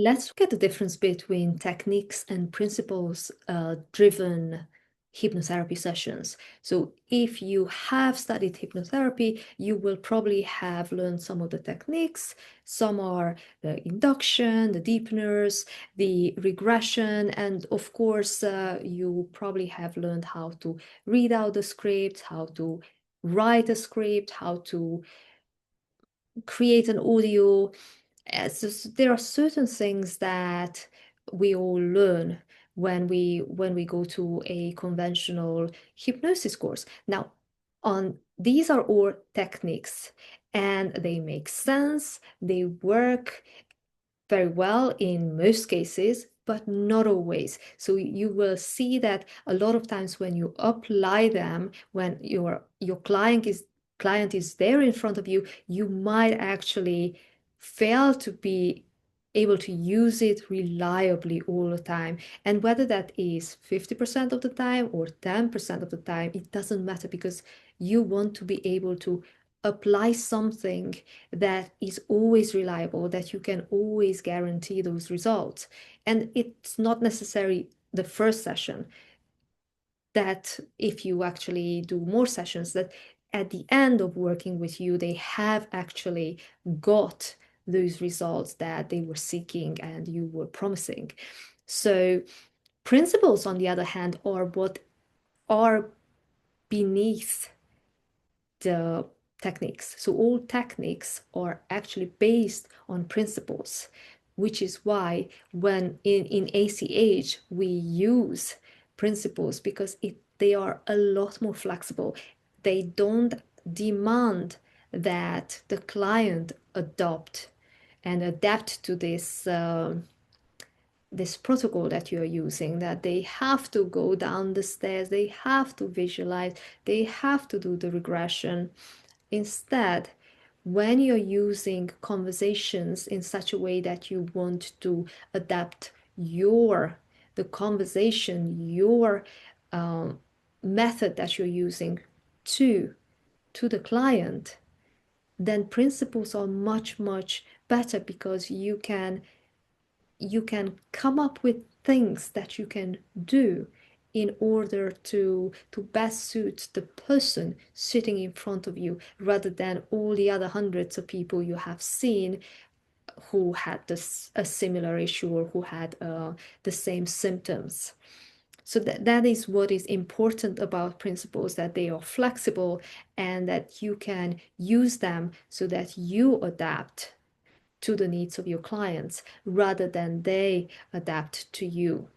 Let's look at the difference between techniques and principles driven hypnotherapy sessions. So if you have studied hypnotherapy, you will probably have learned some of the techniques. Some are the induction, the deepeners, the regression, and of course, you probably have learned how to read out the script, how to write a script, how to create an audio. So there are certain things that we all learn when we go to a conventional hypnosis course. Now, on these are all techniques and they make sense, they work very well in most cases, but not always. So you will see that a lot of times when you apply them, when your client is there in front of you, you might actually fail to be able to use it reliably all the time. And whether that is 50% of the time or 10% of the time, it doesn't matter because you want to be able to apply something that is always reliable, that you can always guarantee those results. And it's not necessarily the first session, that if you actually do more sessions, that at the end of working with you, they have actually got those results that they were seeking and you were promising. So principles, on the other hand, are what are beneath the techniques. So all techniques are actually based on principles, which is why when in ACH we use principles because they are a lot more flexible. They don't demand that the client adopt and adapt to this protocol that you're using, that they have to go down the stairs, they have to visualize, they have to do the regression. Instead, when you're using conversations in such a way that you want to adapt the conversation, your method that you're using to the client, then principles are much, much better because you can come up with things that you can do in order to best suit the person sitting in front of you rather than all the other hundreds of people you have seen who had a similar issue or who had the same symptoms. So that is what is important about principles, that they are flexible and that you can use them so that you adapt to the needs of your clients rather than they adapt to you.